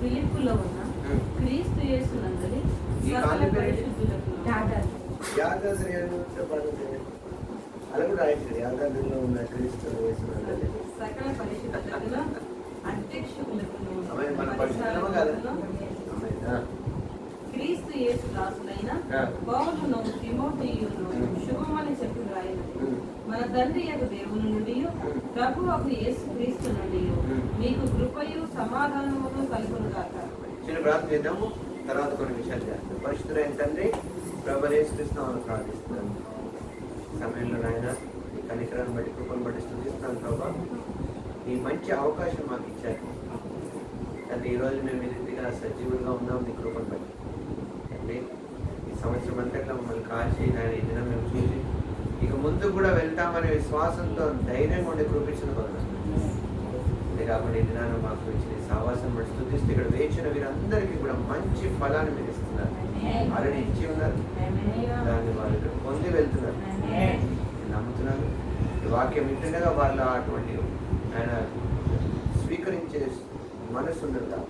ఫిలిప్పులో ఉన్న క్రీస్తు యేసునందలి సకల పరిశుద్ధులకు అలా కూడా రాయించండి. యాదాద్రిలో ఉన్న క్రీస్తు యేసునందలి సకల పరిశుద్ధులకు అధ్యక్షులకు మన పరిశుద్ధమా కాదా? క్రీస్తు యేసు దాసులైన పౌలును తిమోతియును శుభమని చెప్పి రాయను. మన తండ్రి యొక్క దేవుని నుండి ప్రభువకు యేసు క్రీస్తు నుండి మీకు కృపయు సమాధానమును కలుగును గాక. చిన్న ప్రార్థన చేద్దాము, తర్వాత కొన్ని విషయాలు చేస్తాం. పరిశుద్ధులైన తండ్రి, ప్రభువు యేసు క్రీస్తునామమున ప్రార్థిస్తున్నాను. సమయంలో నాయన ఈ కనికరాన్ని బట్టి, కృపను బట్టి స్తుతిస్తున్నాను. ప్రభా, ఈ మంచి అవకాశం మాకు ఇచ్చారు తండ్రి. ఈరోజు మేము ఈ రీతిగా సజీవులుగా ఉన్నాం నీ కృపను బట్టి తండ్రి. ఈ సంవత్సరం అంతట్లో మమ్మల్ని కాల్చి నాయన ఈ దినం మేము చూసి ఇక ముందు కూడా వెళ్తామనే విశ్వాసంతో ధైర్యంగా ఉండి కృపించిన బదులు ఇది కాకుండా ఈ దినాన్ని మాకు ఇచ్చిన సావాసం బట్టి స్తుతిస్తూ ఇక్కడ వేచిన వీరందరికీ కూడా మంచి ఫలాన్ని మీరు ఇస్తున్నారు. ఆల్రెడీ ఇచ్చి ఉన్నారు, దాన్ని వాళ్ళు ఇక్కడ పొంది వెళ్తున్నారు. నమ్ముతున్నాను ఈ వాక్యం వింటుండగా వాళ్ళు అటువంటి ఆయన స్వీకరించే మనసు ఉండదు.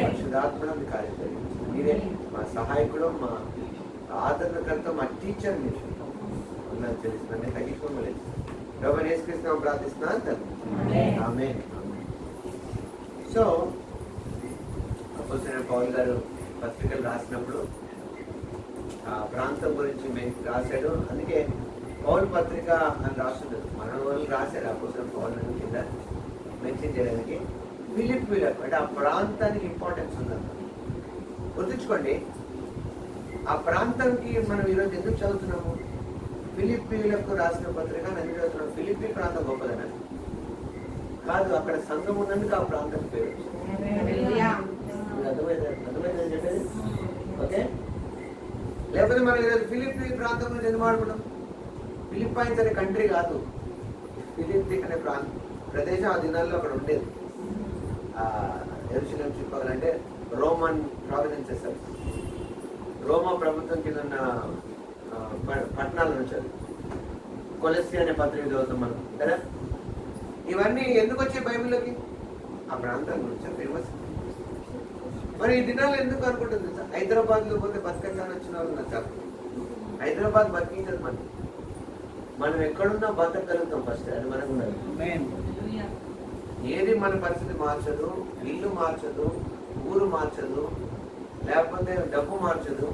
పరిశుద్ధాత్మని కార్యం జరిగింది. మీరే మా సహాయకుడు, మా ఆదరణకర్త, మా టీచర్ మీరు ఉన్నది తెలుస్తుందని తగ్గించుకోలేదు. ప్రభువైన యేసుక్రీస్తునామమున ప్రార్థిస్తున్నాను. ఆమేన్. సో అపోస్తలుడైన పౌలు గారు పత్రికలు రాసినప్పుడు ఆ ప్రాంతం గురించి మేము రాశాడు. అందుకే పౌలు పత్రిక అని రాస్తుండదు. మన వాళ్ళు రాశారు అపోస్తలుడైన పౌలు కింద మెన్షన్ చేయడానికి. ఫిలిప్పీలకు అంటే ఆ ప్రాంతానికి ఇంపార్టెన్స్ ఉందన్న గుర్తుంచుకోండి. ఆ ప్రాంతానికి మనం ఈరోజు ఎందుకు చదువుతున్నాము? ఫిలిప్పీలకు రాసిన పత్రిక ఎందుకు చదువుతున్నాం? ఫిలిప్పీ ప్రాంతం గొప్పదన కాదు, అక్కడ సంఘం ఉన్నందుకు ఆ ప్రాంతానికి పేరు అర్థమైందని చెప్పేది. ఓకే, లేకపోతే మనం ఈరోజు ఫిలిప్పీ ప్రాంతం గురించి ఎందుకు మాట్లాడుకుంటాం? ఫిలిప్పైన్స్ అనే కంట్రీ కాదు, ఫిలిప్పీ అనే ప్రదేశం ఆ దినాల్లో అక్కడ ఉండేది. యెరూషలేం చుట్టుపక్కలంటే రోమన్ ప్రావిన్సెస్, రోమా ప్రభుత్వం కింద ఉన్న పట్టణాల నుంచి. కొలెస్సి అనే పత్రిక చదువుతాం మనం కదా. ఇవన్నీ ఎందుకు వచ్చాయి బైబిల్లోకి? ఆ ప్రాంతాల గురించి ఫేమస్. మరి ఈ దినాలు ఎందుకు అనుకుంటుంది? హైదరాబాద్లో పోతే బతకచ్చాలని వచ్చిన వాళ్ళు నచ్చారు. హైదరాబాద్ బతికించదు మనం ఎక్కడున్నా బతకగలుగుతాం. ఫస్ట్ అది మనకు ఉన్నది. ఏది మన పరిస్థితి మార్చదు, ఇల్లు మార్చదు, ఊరు మార్చదు, లేకపోతే డబ్బు మార్చదు.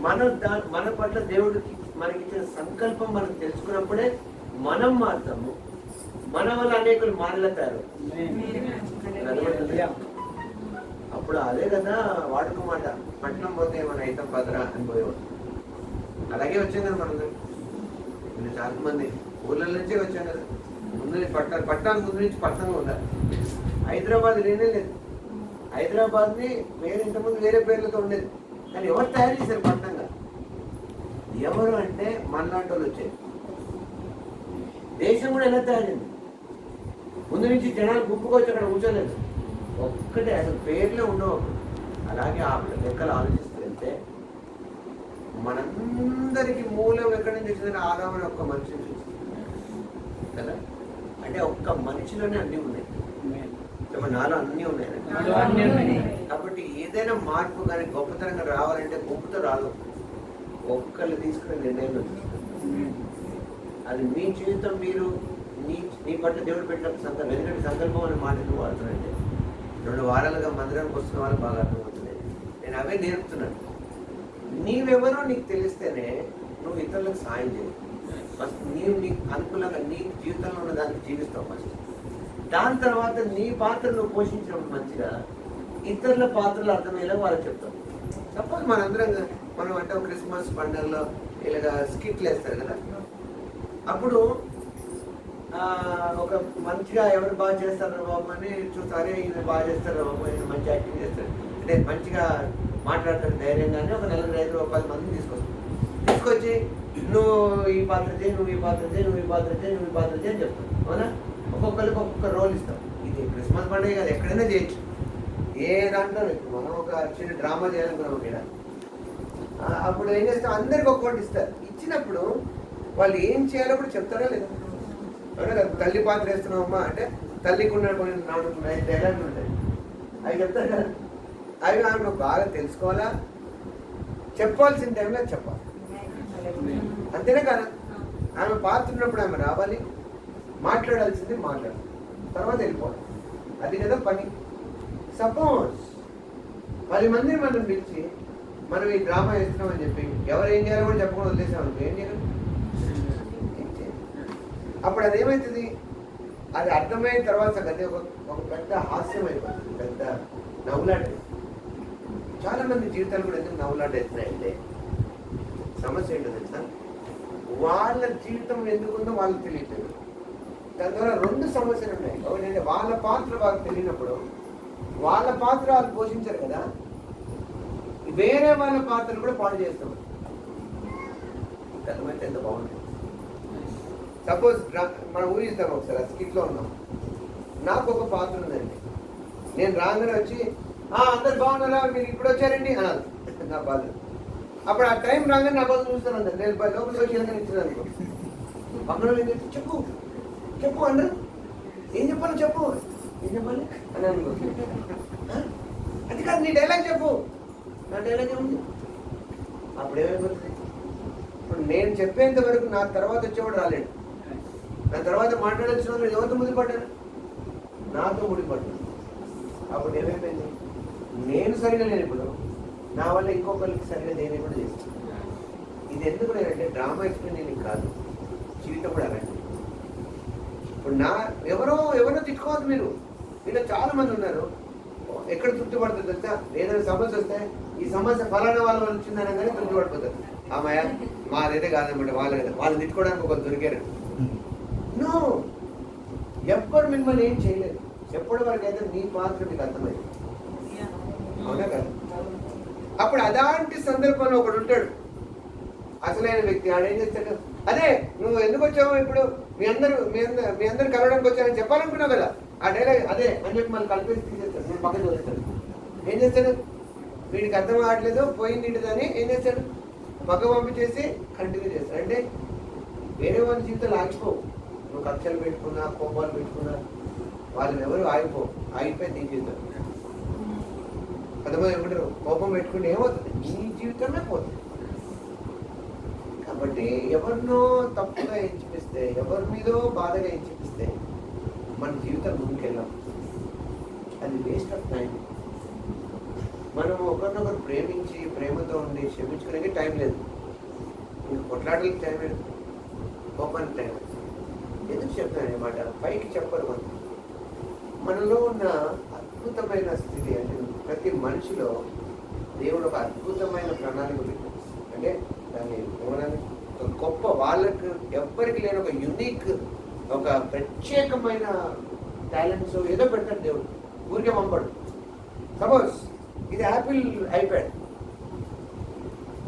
మన పట్ల దేవుడికి మనకి ఇచ్చిన సంకల్పం మనం తెలుసుకున్నప్పుడే మనం మారుతాము. మన వల్ల అనేకులు మారలేతారు. అప్పుడు అదే కదా వాడుక మాట, పట్టణం పోతే ఏమైనా అయితే పదరా అని పోయేవాడు. అలాగే వచ్చాం కదా మనం. చాలా మంది ఊళ్ళ నుంచే వచ్చాం కదా. ముందు పట్టణానికి ముందు నుంచి పట్టణంలో ఉండాలి. హైదరాబాద్ లేనే లేదు. హైదరాబాద్ని వేరే ఇంతకుముందు వేరే పేర్లతో ఉండేది. కానీ ఎవరు తయారు చేశారు పట్టణంగా? ఎవరు అంటే మనలాంటి వాళ్ళు వచ్చారు. దేశం కూడా ఎలా తయారైంది? ముందు నుంచి జనాలు గుంపుకొచ్చి అక్కడ కూర్చోలేదు. ఒక్కటే అసలు పేర్లే ఉండవు. అలాగే ఆ లెక్కలు ఆలోచిస్తూ వెళ్తే మనందరికి మూలం ఎక్కడి నుంచి వచ్చిందని ఆదామని ఒక్క మనిషిని చూస్తుంది కదా. అంటే ఒక్క మనిషిలోనే అన్నీ ఉన్నాయి. నాలో అన్నీ ఉన్నాయి. కాబట్టి ఏదైనా మార్పు కానీ గొప్పతనంగా రావాలంటే గుంపుతో రాదు, ఒక్కళ్ళు తీసుకునే నిర్ణయం. అది మీ జీవితం, మీరు నీ పట్ల దేవుడు పెట్టిన సంకల్పం. ఎందుకంటే సంకల్పం అనే మాట ఎందుకు వాడుతున్నానంటే 2 వారాలుగా మందిరానికి వస్తున్న వాళ్ళకి బాగా అర్థమవుతుంది. నేను అవే నేర్పుతున్నాను. నీవెవరో నీకు తెలిస్తేనే నువ్వు ఇతరులకు సాయం చేయవు. ఫస్ట్ నీకు అనుకూలంగా నీ జీవితంలో ఉన్న దానికి జీవిస్తావు ఫస్ట్. దాని తర్వాత నీ పాత్ర నువ్వు పోషించినప్పుడు మంచిగా ఇతరుల పాత్రలు అర్థమయ్యేలా వాళ్ళకి చెప్తాం. సపోజ్ మనం అంటే క్రిస్మస్ పండుగలో ఇలాగా స్కిట్లు వేస్తారు కదా. అప్పుడు ఒక మంచిగా ఎవరు బాగా చేస్తారో బాబు అని చూస్తారే, ఈయన బాగా చేస్తారో బాబు, ఈయన మంచి యాక్టింగ్ చేస్తారు అంటే మంచిగా మాట్లాడతారు ధైర్యంగానే. ఒక 4-5-10 మందిని తీసుకొచ్చి నువ్వు ఈ పాత్ర చేయి, నువ్వు ఈ పాత్ర చేయి, నువ్వు ఈ పాత్ర చేయి, నువ్వు ఈ పాత్ర చేయి అని చెప్తావు. అవునా? ఒక్కొక్కరికి ఒక్కొక్క రోల్ ఇస్తాం. ఇది క్రిస్మస్ పండుగ కాదు, ఎక్కడైనా చేయొచ్చు. ఏ దాంట్లో మనం ఒక చిన్న డ్రామా చేయాలనుకున్నాం ఇక్కడ. అప్పుడు ఏం చేస్తాం, అందరికి ఒక్కొక్కటి ఇస్తారు. ఇచ్చినప్పుడు వాళ్ళు ఏం చేయాలో కూడా చెప్తారా లేదా? అవునా కదా. తల్లి పాత్ర వేస్తున్నామమ్మా అంటే తల్లికి ఉన్న కొన్ని 4 డైలాగులు ఉంటాయి. అవి చెప్తారు కదా, అవి ఆమె బాగా తెలుసుకోవాలా, చెప్పాల్సిన టైంలో చెప్పాలి. అంతేనే కదా, ఆమె పాత్ర ఉన్నప్పుడు ఆమె రావాలి, మాట్లాడాల్సింది మాట్లాడాలి, తర్వాత వెళ్ళిపోవాలి. అది కదా పని. సపోజ్ 10 మందిని మనం పిలిచి మనం ఈ డ్రామా వేస్తున్నామని చెప్పి ఎవరు ఏం చేయాలో కూడా చెప్పకుండా వదిలేసామనుకో ఏం చేయాలి? అప్పుడు అదేమవుతుంది? అది అర్థమైన తర్వాత అది ఒక పెద్ద హాస్యం అయిపోతుంది, పెద్ద నవ్వులాట. చాలా మంది జీవితాలు కూడా ఎందుకు నవ్వులాట అవుతున్నాయంటే సమస్య ఏంటో తెలుసా? వాళ్ళ జీవితం ఎందుకుందో వాళ్ళకి తెలియట్లేదు. దాని ద్వారా 2 సమస్యలు ఉన్నాయి. ఒకటంటే వాళ్ళ పాత్ర వాళ్ళకి తెలియనప్పుడు వాళ్ళ పాత్ర వాళ్ళు పోషించారు కదా, వేరే వాళ్ళ పాత్రలు కూడా పాడు చేస్తాం. అర్థమైతే ఎంత బాగుంటుంది. సపోజ్ మనం ఊహిస్తాం, ఒకసారి స్కిట్లో ఉన్నాం, నాకు ఒక పాత్ర ఉందండి, నేను రాగానే వచ్చి అందరు బాగున్నారా, మీరు ఇప్పుడు వచ్చారండి అనాలి నా పాత్ర. అప్పుడు ఆ టైం రాగానే నా కోసం చూస్తాను, నేను లోపలికి వచ్చి ఏదైనా ఇచ్చిన అనుకో, పక్కన ఏం చెప్పి చెప్పు చెప్పు అందరు ఏం చెప్పాలి, చెప్పు ఏం చెప్పాలి అని అనుకో. అది కాదు, నీ డైలాగ్ చెప్పు, నా డైలాగ్ ఏముంది? అప్పుడు ఏమైపోతుంది? ఇప్పుడు నేను చెప్పేంత వరకు నా తర్వాత వచ్చేవాడు రాలేడు, నా తర్వాత మాట్లాడాల్సిన వాళ్ళు ఎవరితో ముడిపడ్డారు? నాతో ముడిపడ్డారు. అప్పుడు ఏమైపోయింది? నేను సరిగా లేని ఇప్పుడు నా వల్ల ఇంకొకరికి సరిగా నేను కూడా చేస్తాను. ఇది ఎందుకు నేనంటే డ్రామా ఎక్స్ప్లెయిన్ కాదు, జీవితం కూడా అలాంటి. ఇప్పుడు ఎవరో తిట్టుకోవద్దు. మీలో చాలా మంది ఉన్నారు, ఎక్కడ తృప్తి పడుతుంది తెలుసా? ఏదైనా సమస్య వస్తే ఈ సమస్య ఫలానా వాళ్ళ వల్ల వచ్చిందని కానీ తృప్తి పడిపోతారు. అమ్మాయ మాదైతే కాదనమాట, వాళ్ళు తిట్టుకోవడానికి ఒక దొరికారు. నో, ఎప్పుడు మిమ్మల్ని ఏం చేయలేదు. ఎప్పటి వరకు అయితే మీ పాత్ర మీకు అర్థమైంది, అవునా కదా? అప్పుడు అలాంటి సందర్భంలో ఒకడు ఉంటాడు, అసలైన వ్యక్తి. ఆడేం చేస్తాడు? అదే నువ్వు ఎందుకు వచ్చావు, ఇప్పుడు మీ అందరు కలవడానికి వచ్చారని చెప్పాలనుకున్నావు కదా, ఆ డైలాగ్ అదే అని చెప్పి మళ్ళీ కలిపేసి తీసేస్తాడు, నేను పక్కన వదిలేస్తాడు. ఏం చేస్తాడు? వీడికి అర్థం కావట్లేదు, పోయింది ఇంటిదని ఏం చేస్తాడు? పక్క పంపించేసి కంటిన్యూ చేస్తాడు. అంటే వేరే వాళ్ళ జీవితాలు ఆగిపోవు. నువ్వు కక్షలు పెట్టుకున్నా, కోపాలు పెట్టుకున్నా, వాళ్ళు ఎవరు ఆగిపోయి నీ జీవితం. కొంతమంది ఏమంటారు, కోపం పెట్టుకుంటే ఏమవుతుంది? నీ జీవితమే పోతుంది. కాబట్టి ఎవరినో తప్పుగా ఎంచిపిస్తే, ఎవరి మీదో బాధగా ఎంచిపిస్తే మన జీవితం ముందుకెళ్ళాం. అది వేస్ట్ ఆఫ్ టైం. మనం ఒకరినొకరు ప్రేమించి ప్రేమతో ఉండి క్షమించుకునే టైం లేదు. ఇంకా కొట్లాడలకి టైం లేదు, కోపానికి టైం లేదు. ఎందుకు చెప్తాను అన్నమాట? పైకి చెప్పరు. మనలో ఉన్న అద్భుతమైన స్థితి అంటే ప్రతి మనిషిలో దేవుడు ఒక అద్భుతమైన ప్రణాళిక పెట్టాడు. అంటే దాన్ని గొప్ప వాళ్ళకు ఎవ్వరికి లేని ఒక యునిక్, ఒక ప్రత్యేకమైన టాలెంట్స్ ఏదో పెడతాడు దేవుడు, ఊరికే పంపడు. సపోజ్ ఇది యాపిల్ ఐప్యాడ్,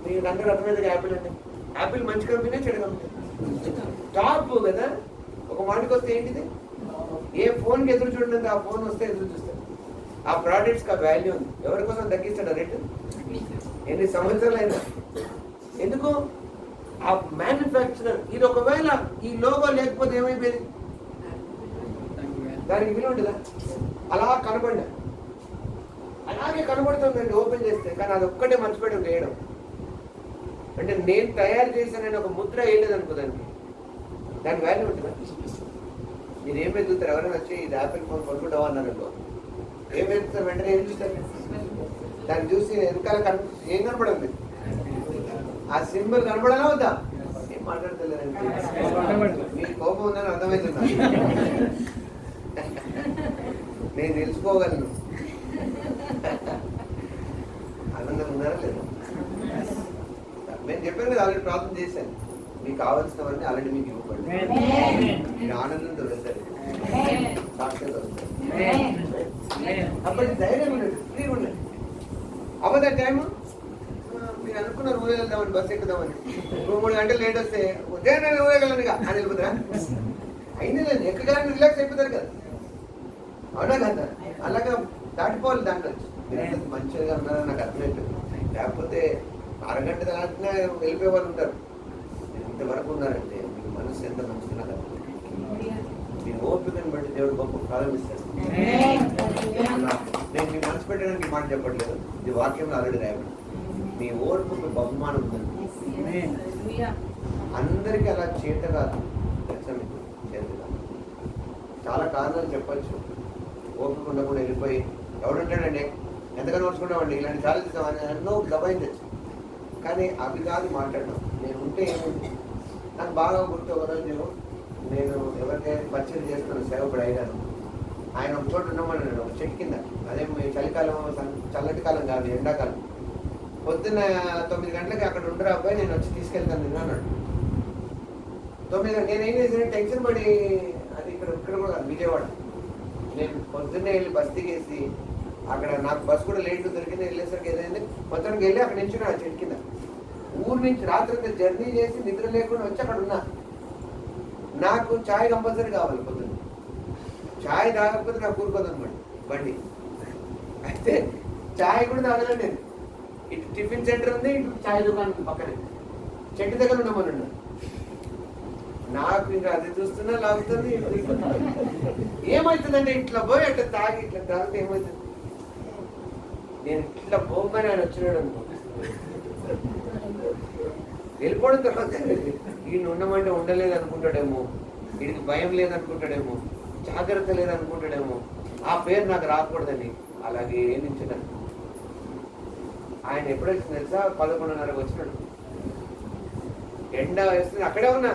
మీకు అందరూ అర్థమైంది యాపిల్ అంటే. యాపిల్ మంచి కంపెనీ, చెడు కంపెనీ, టాప్ కదా. ఒక మాటకి వస్తే ఏంటిది? ఏ ఫోన్కి ఎదురు చూడండి, ఆ ఫోన్ వస్తే ఎదురు చూస్తారు. ఆ ప్రోడక్ట్స్కి ఆ వాల్యూ ఉంది. ఎవరి కోసం తగ్గిస్తాడు రేటు? ఎన్ని సంవత్సరాలు అయినా. ఎందుకు? ఆ మ్యానుఫ్యాక్చరర్. ఇది ఒకవేళ ఈ లోగో లేకపోతే ఏమైపోయింది? దానికి విలువ ఉంటుందా? అలా కనబడ్డా అలాగే కనబడుతుందండి ఓపెన్ చేస్తే. కానీ అది ఒక్కటే మర్చిపోయడం వేయడం. అంటే నేను తయారు చేశానని ఒక ముద్ర వేయలేదు అనుకో, దానికి వాల్యూ ఉంటుందా? మీరు ఏం వెతుకుతారు? ఎవరైనా వచ్చి ఇది యాపిల్ ఫోన్ కొనుక్కుంటావా అన్నారనుకో, ఏం వెతుకుతారు? వెంటనే ఏం చూస్తారు? దాన్ని చూసి వెనకాల ఏం కనపడండి? ఆ సింబల్ కనపడాలా వద్దా? ఏం మాట్లాడతలేదండి, మీ కోపం ఉందని అర్థమవుతుందా? నేను తెలుసుకోగలను. ఆనందంగా ఉన్నారా లేదా? నేను చెప్పాను కదా, ఆల్రెడీ ప్రార్థన చేశాను. మీకు కావాల్సినవన్నీ ఆల్రెడీ మీకు ఇవ్వబడి మీరు ఆనందంతో వెళ్తారు, సాక్షిగా వస్తారు. అప్పటికి ధైర్యం ఉండదు, ఫ్రీగా ఉండదు. అవ్వదా టైము? మీరు అనుకున్నారు ఊరే వెళ్దామని, బస్సు ఎక్కుదామని, 2-3 గంటలు లేట్ వస్తే ఉదయం నేను ఊరేగలనుగా అని వెళ్ళిపోతారా? అయినా లేదు, ఎక్కడానికి రిలాక్స్ అయిపోతారు కదా, అవునా కదా? అలాగా దాటిపోవాలి. దాంట్లో మీరు మంచిగా ఉన్నారని నాకు అర్థమైపోయింది. లేకపోతే అరగంట దాటినా వెళ్ళిపోయే వాళ్ళు ఉంటారు. ఇంతవరకు ఉన్నారంటే మీ మనసు ఎంత మంచిగా కదా. మీ ఓపికను బట్టి దేవుడు గొప్ప ప్రారంభిస్తాడు. నేను పెట్టడానికి ఈ మాట చెప్పట్లేదు, ఇది వాక్యంలో ఆల్రెడీ రాయబడి. మీ ఓర్పుకు బహుమానం ఉందండి. అందరికీ అలా చేత కాదు, తెలుసా మీకు? చేత కాదు. చాలా కారణాలు చెప్పచ్చు. ఓపిక ఉండకుండా వెళ్ళిపోయి ఎవడుంటాడండి, ఎంతగానో ఓర్చుకుంటామండి, ఇలాంటి చాలా చేసామని ఎన్నో గబాయింది తెచ్చు. కానీ అవి కాదు మాట్లాడడం. నేను ఉంటే ఏముంది, నాకు బాగా గుర్తు ఒకరోజు నేను ఎవరికైతే పరిచయం చేస్తున్నాను సేవకుడు అయ్యాను. ఆయన ఒక చోట ఉన్నామని నేను ఒక చెట్టు కింద, అదే చలికాలం, చల్లటి కాలం కాదు, ఎండాకాలం. పొద్దున్న 9 గంటలకి అక్కడ ఉండరా అబ్బాయి, నేను వచ్చి తీసుకెళ్తాను నిన్న అన్నాడు. 9 నేను ఏం చేశాను, టెన్షన్ పడి, అది ఇక్కడ కూడా విజయవాడ, నేను పొద్దున్నే వెళ్ళి బస్ దిగేసి అక్కడ నాకు బస్సు కూడా లేట్ దొరికింది. వెళ్ళేసరికి ఏదైంది, మొత్తానికి వెళ్ళి అక్కడ నుంచి ఆ చెట్టు కింద ఊరు నుంచి రాత్రి జర్నీ చేసి నిద్ర లేకుండా వచ్చి అక్కడ ఉన్నా. నాకు ఛాయ్ కంపల్సరీ కావాలి పొద్దున్న, ఛాయ్ తాగకపోతే నాకు ఊరుకోదన్నమాట బండి. అయితే ఛాయ్ కూడా తాగలేదు నేను. ఇటు టిఫిన్ సెంటర్ ఉంది, ఇటు ఛాయ్ దుకాణం పక్కనే, చెట్టు దగ్గర ఉండమని. నాకు ఇంకా అది చూస్తున్నా లాగుతుంది. ఏమవుతుందంటే ఇట్లా పోయి అట్లా తాగి ఇట్లా తాగితే ఏమవుతుంది, నేను ఇట్లా పోగానే ఆయన వచ్చినాడు అనుకో, వెళ్ళిపోవడం తర్వాత ఈయన ఉండమంటే ఉండలేదు అనుకుంటాడేమో, వీడికి భయం లేదనుకుంటాడేమో, జాగ్రత్త లేదనుకుంటాడేమో, ఆ పేరు నాకు రాకూడదని అలాగే నించున్నాను. ఆయన ఎప్పుడొచ్చింది తెలుసా, 11:30 వచ్చినాడు. ఎండ వేస్తుంది, అక్కడే ఉన్నా.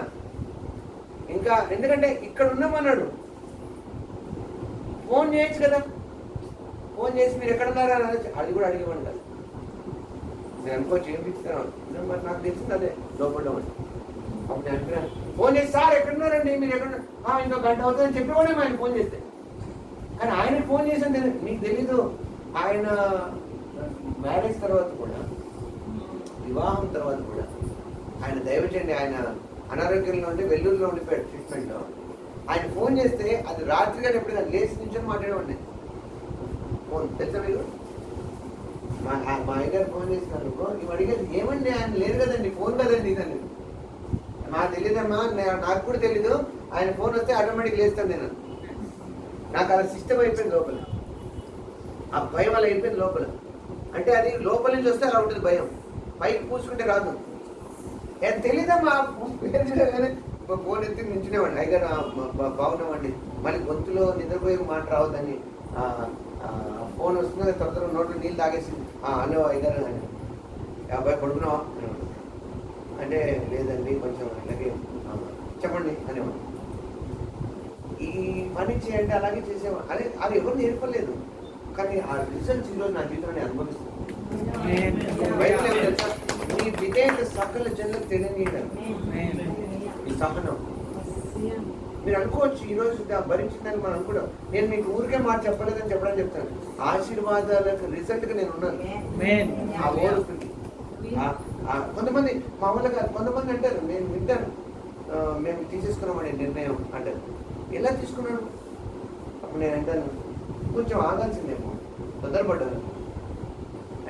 ఇంకా ఎందుకంటే ఇక్కడ ఉన్నామన్నాడు. ఫోన్ చేయొచ్చు కదా, ఫోన్ చేసి మీరు ఎక్కడున్నారా అని అనొచ్చు. అది కూడా అడిగేవాడు కదా. నేను అనుకోవచ్చు ఏం పిస్తున్నాను, మరి నాకు తెలిసింది అదే లోపల. అప్పుడు నేను అంటున్నాను, ఫోన్ చేసి సార్ ఎక్కడున్నారండి, మీరు ఎక్కడ, ఇంకో గంట అవుతుందని చెప్పేవాడేమో ఆయన ఫోన్ చేస్తే. కానీ ఆయనకి ఫోన్ చేసాను మీకు తెలీదు. ఆయన మ్యారేజ్ తర్వాత కూడా, వివాహం తర్వాత కూడా ఆయన దైవజన్ని, ఆయన అనారోగ్యంలో ఉండి వెల్లూరులో ఉండిపోయాడు ట్రీట్మెంట్లో. ఆయన ఫోన్ చేస్తే అది రాత్రి కానీ ఎప్పుడైనా లేచి నుంచి మాట్లాడేవాడిని. ఫోన్ తెలుసా మీరు, మా అయ్యగారు ఫోన్ చేసినారు, ఇవి అడిగేది ఏమండి ఆయన లేరు కదండి, ఫోన్ కదండి ఇదండి. నాకు తెలియదమ్మా, నాకు కూడా తెలీదు, ఆయన ఫోన్ వస్తే ఆటోమేటిక్ లేస్తాను నేను. నాకు అలా సిస్టమ్ అయిపోయింది లోపల, ఆ భయం అలా అయిపోయింది లోపల. అంటే అది లోపల నుంచి వస్తే అలా ఉంటుంది భయం, పైకి పూసుకుంటే రాదు. తెలీదమ్మా ఫోన్ ఎత్తి నించునేవాడిని. అయ్యగారు బాగున్నామండి, మళ్ళీ గొంతులో నిద్రపోయే మాట రావద్దని, ఫోన్ వస్తుంది తొందరగా నోట్లో నీళ్ళు తాగేసి అన్నో అయ్యగారు అని, అబ్బాయి పడుకున్నావా అంటే లేదండి కొంచెం ఇలాగే చెప్పండి అనేవాడు. ఈ పని చేయండి అలాగే చేసేవాడు. అది ఎవరు నేర్పలేదు, కానీ ఆ రిజల్ట్స్ ఈరోజు నా జీవితంలో అనుభవిస్తుంది. తెలుసా, నీ విధేయత సకల జనులకు తెలియజేయడం, ఈ సహనం. మీరు అనుకోవచ్చు ఈరోజు భరించిందని మనం అనుకోవడం. నేను మీకు ఊరికే మాట చెప్పలేదని చెప్పడానికి చెప్తాను. ఆశీర్వాదాలకు రిజల్ట్గా నేను ఉన్నాను. ఆ ఓర్పుకి కొంతమంది మామూలుగా కొంతమంది అంటారు, నేను వింటాను, మేము తీసేసుకున్నామని నిర్ణయం అంటారు. ఎలా తీసుకున్నాను? అప్పుడు నేను అంటాను, కొంచెం ఆగాల్సిందేమో, తొందరపడ్డాను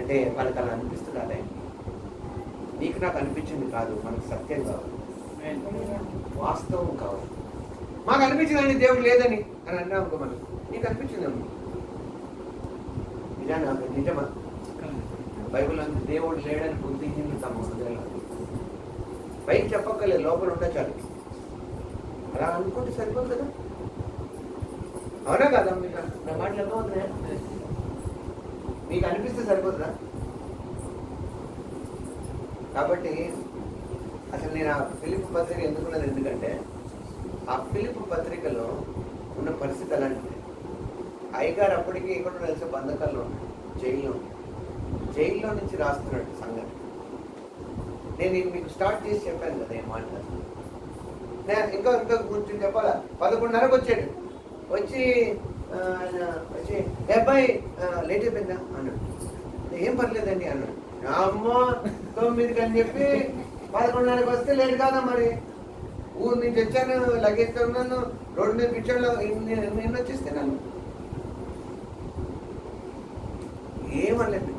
అంటే వాళ్ళకి అలా అనిపిస్తుంది. అదే నీకు నాకు అనిపించింది కాదు, మనకు సత్యం కావాలి, వాస్తవం కావాలి. మాకు అనిపించిందండి దేవుడు లేదని అని అన్నా అనుకో, మనకు నీకు అనిపించిందేమో, నిజమా? బైబిల్ అంతా దేవుడు లేడని బుద్ధిహీనులు తమ హృదయాలు, పైకి చెప్పక్కర్లేదు, లోపల ఉంటే చాలు. అలా అనుకుంటే సరిపోదు కదా, అవునా కదా? మీకు నా మాటలు ఎలా అవుతున్నాయా? మీకు అనిపిస్తే సరిపోతుందా? కాబట్టి అసలు నేను ఆ ఫిలిప్ పత్రిక ఎందుకున్నది, ఎందుకంటే ఆ ఫిలిప్ పత్రికలో ఉన్న పరిస్థితి అలాంటిది. అయ్యగారు అప్పటికి ఎక్కడ తెలిసే బంధకాల్లో ఉన్నాడు, జైల్లో నుంచి రాస్తున్నాడు సంగతి. నేను మీకు స్టార్ట్ చేసి చెప్పాను కదా ఏం మాట్లాడుతున్నాను. నేను ఇంకా గురించి చెప్పాలా. 11:30 వచ్చాడు, వచ్చి అబ్బాయి లేట్ అయిపోయిందా అన్నాడు. ఏం పర్లేదండి అన్నాడు. అమ్మో 9 అని చెప్పి 11:30 వస్తే లేట్ కాదా మరి? ఊరు నుంచి వచ్చాను, లగేజ్ ఉన్నాను, రోడ్డు మీద పిచ్చాడు, నేను వచ్చేస్తే నన్ను ఏమనలేదు.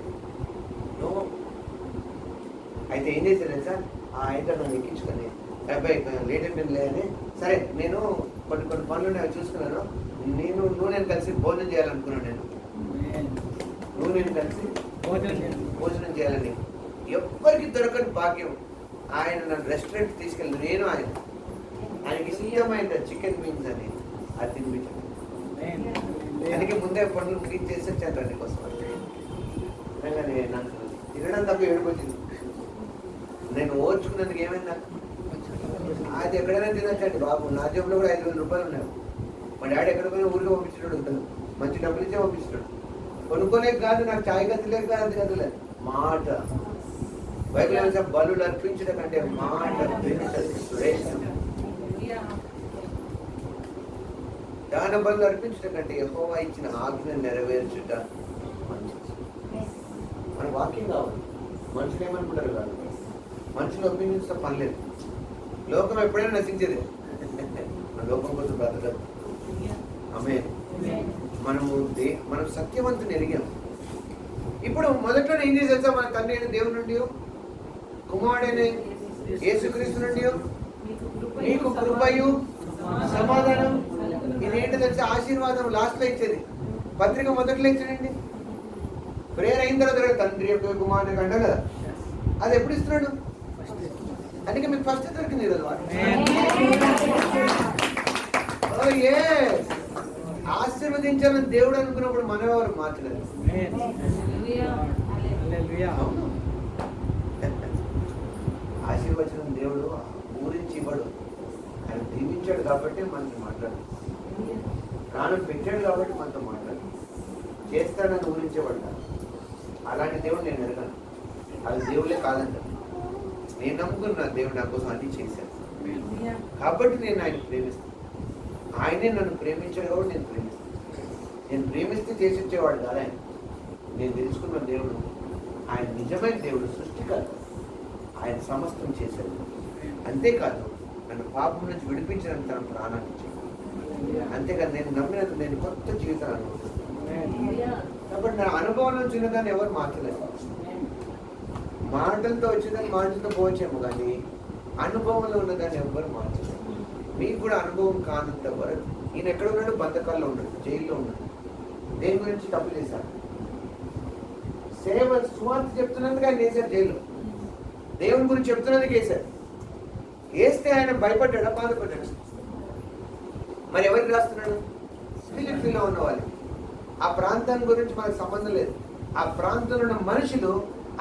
అయితే ఏం చేశాను సార్, ఆ అయితే నన్ను ఎక్కించుకొని అబ్బాయి లేట్ అయిపోయింది అని, సరే నేను కొన్ని పనులు నేను చూసుకున్నాను, నేను కలిసి భోజనం చేయాలనుకున్నాను. నువ్వు నేను కలిసి భోజనం చేయాలని. ఎవ్వరికి దొరకని భాగ్యం. ఆయన నన్ను రెస్టారెంట్ తీసుకెళ్ళి నేను ఆయనకి ఇష్టమైన చికెన్ వింగ్స్ అని అది తినిపించాను. అందుకే ముందే పనులు ముగించేసి వచ్చాను రండి కోసం. నిజంగానే నాకు తినడం తప్ప ఏడుకొచ్చింది. నేను ఓర్చుకున్నందుకు ఏమైంది నాకు? అది ఎక్కడైనా తినొచ్చండి బాబు. నా జేబులో కూడా 5,000 రూపాయలు ఉన్నాయి. మా డాడీ ఎక్కడ పోయినా ఊరికే పంపించాడు ఉంటుంది. మంచి డబ్బులు ఇచ్చే పంపించాడు. కొనుక్కోలేక కాదు, నాకు ఛాయ్ గతిలేక కాదు, అది కదలేదు మాట. బైబిల్ ఏమైనా బలులు అర్పించడం కంటే మాట దాన బలు అర్పించడం కంటే యెహోవా ఇచ్చిన ఆజ్ఞ నెరవేర్చుట మన వాక్యం కావాలి. మనుషులు ఏమనుకుంటారు కాదు, మనుషులు ఒపీనియన్స్ పని లేదు. లోకం ఎప్పుడైనా నశించేదే, మన లోకం కోసం బ్రతకదు. ఆమేన్. మనం సత్యవంతుని ఎరిగాం. ఇప్పుడు మొదట్లో ఏం చేసేసా? మన తండ్రి అయిన దేవుడి నుండి, కుమారుడైన యేసుక్రీస్తు నుండి మీకు కృపయు సమాధానం. ఇదేంటి తెలిసి ఆశీర్వాదం లాస్ట్ లో ఇచ్చేది. పత్రిక మొదట్లో ఇచ్చాడండి. ప్రేయర్ అయిన తర్వాత తండ్రి యొక్క కుమారుడు అంట కదా, అది ఎప్పుడు ఇస్తున్నాడు? అందుకే మీకు ఫస్ట్ దొరికింది ఈరోజు. ఆశీర్వదించాలని దేవుడు అనుకున్నప్పుడు మనం ఎవరు మార్చలేదు. ఆశీర్వచనం దేవుడు ఊరించి ఇవ్వడు. ఆయన దీవించాడు కాబట్టి మనకి మాట్లాడు. ప్రాణం పెట్టాడు కాబట్టి మనతో మాట్లాడు. చేస్తాడని ఊరించేవాడు. అలాంటి దేవుడు నేను ఎరగను. అది దేవుడే కాదంట. నేను నమ్ముకున్నా దేవుడు నా కోసం అన్ని చేశాను కాబట్టి నేను ఆయన ప్రేమిస్తాను. ఆయనే నన్ను ప్రేమించాడు కాబట్టి నేను ప్రేమిస్తాను. నేను ప్రేమిస్తే చేసి వచ్చేవాడు కాదు ఆయన. నేను తెలుసుకున్న దేవుడు ఆయన నిజమైన దేవుడు, సృష్టికర్త. ఆయన సమస్తం చేశాడు. అంతేకాదు నన్ను పాపం నుంచి విడిపించడానికి తన ప్రాణాన్ని ఇచ్చాడు. అంతేకాదు నేను నమ్మినంత నేను కొత్త జీవితాన్ని అనుభవిస్తాను. కాబట్టి నా అనుభవం నుంచి ఉన్నదాన్ని ఎవరు మార్చలేదు. మాటలతో వచ్చేదాన్ని మాటలతో పోవచ్చేమో, కానీ అనుభవంలో ఉన్నదాన్ని ఎవరు మార్చలేదు. మీకు కూడా అనుభవం కానంత వరకు. ఈయన ఎక్కడ ఉన్నాడు? బంధకాల్లో ఉన్నాడు, జైల్లో ఉన్నాడు. దేని గురించి తప్పు చేశాడు? సేవ సువార్త చెప్తున్నందుకు ఆయన వేశారు జైల్లో. దేవుని గురించి చెప్తున్నందుకు వేశారు. వేస్తే ఆయన భయపడ్డాడా? బాధపడ్డాడు. మరి ఎవరికి రాస్తున్నాడు? ఫిలిప్పీలో ఉన్న వాళ్ళు. ఆ ప్రాంతాన్ని గురించి మనకు సంబంధం లేదు. ఆ ప్రాంతంలో ఉన్న మనుషులు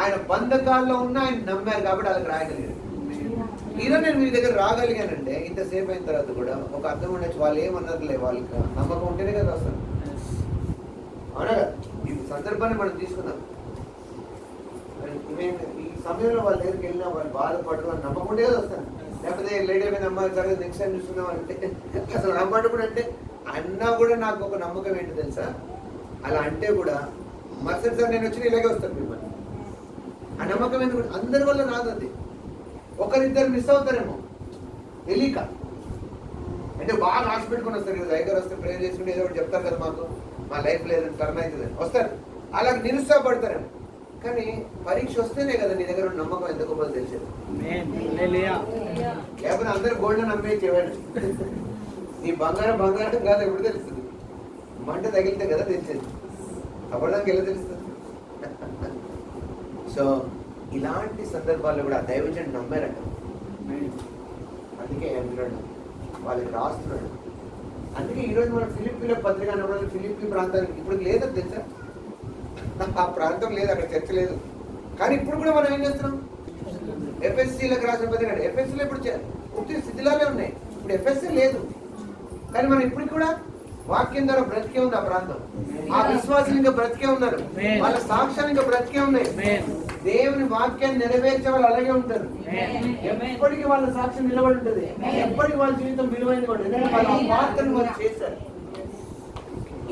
ఆయన బంధకాల్లో ఉన్న ఆయన నమ్మారు కాబట్టి వాళ్ళకి రాయగలిగారు. ఈరోజు నేను మీ దగ్గర రాగలిగానంటే ఇంతసేపు అయిన తర్వాత కూడా ఒక అర్థం ఉండొచ్చు. వాళ్ళు ఏమన్నారులే, వాళ్ళకి నమ్మకం ఉంటేనే కదా వస్తాను. అవునా కదా? ఈ సందర్భాన్ని మనం తీసుకుందాం. ఈ సమయంలో వాళ్ళ దగ్గరికి వెళ్ళినా వాళ్ళు బాధపడరు అని నమ్మకం ఉంటే కదా వస్తాను. లేకపోతే లేట్ అయిపోయింది అమ్మాయి జరగదు, నెక్స్ట్ టైం చూస్తున్నాం అంటే అసలు నమ్మకం కూడా అంటే అన్నా కూడా నాకు ఒక నమ్మకం ఏంటి తెలుసా? అలా అంటే కూడా మరుసటి సార్ నేను వచ్చి ఇలాగే వస్తాను మిమ్మల్ని. ఆ నమ్మకం ఎందుకు? అందరి వల్ల రాదు అది. ఒకరిద్దరు మిస్ అవుతారేమో తెలియక. అంటే బాగా ఆశ పెట్టుకుని వస్తారు కదా, దగ్గర వస్తే ప్రేయర్ చేసుకుంటే ఏదో ఒకటి చెప్తారు కదా, మాకు మా లైఫ్ లేదని టర్న్ అవుతుంది వస్తారు. అలా నిరుత్సాహపడతారేమో. కానీ పరీక్ష వస్తేనే కదా నీ దగ్గర నమ్మకం ఎంత గొప్పదో తెలిసేది. లేకపోతే అందరూ గోల్డ్ నమ్మే చేయవాడు. నీ బంగారం కాదు ఎప్పుడు తెలుస్తుంది? మంట తగిలితే కదా తెలిసేది. అప్పటిదానికి ఎలా తెలుస్తుంది? సో ఇలాంటి సందర్భాల్లో కూడా దైవజనుడు నమ్మారట. అందుకే అంటున్నాడు, వాళ్ళకి రాస్తున్నాడు. అందుకే ఈరోజు మనం ఫిలిప్పీల పత్రిక అన్నప్పుడు ఫిలిప్పీ ప్రాంతానికి ఇప్పుడు లేదో తెలుసా? ఆ ప్రాంతం లేదు, అక్కడ చర్చ లేదు. కానీ ఇప్పుడు కూడా మనం ఏం చేస్తున్నాం? ఎఫ్ఎస్సీలకు రాసిన పత్రిక. ఎఫ్ఎస్సీలో ఇప్పుడు పూర్తి స్థితిలోనే ఉన్నాయి. ఇప్పుడు ఎఫ్ఎస్సీ లేదు, కానీ మనం ఇప్పుడు కూడా వాక్యం ద్వారా బ్రతికే ఉంది ఆ ప్రాంతం. ఆ విశ్వాసులు ఇంకా బ్రతికే ఉన్నారు. వాళ్ళ సాక్ష్యాలు ఇంకా బ్రతికే ఉన్నాయి. దేవుని వాక్యాన్ని నెరవేర్చే వాళ్ళు అలాగే ఉంటారు. ఎప్పటికీ వాళ్ళ సాక్ష్యం నిలబడి ఉంటుంది. ఎప్పటికీ వాళ్ళ జీవితం విలువైంది కూడా. ఎందుకంటే వాళ్ళ పాత్రను వాళ్ళు చేశారు.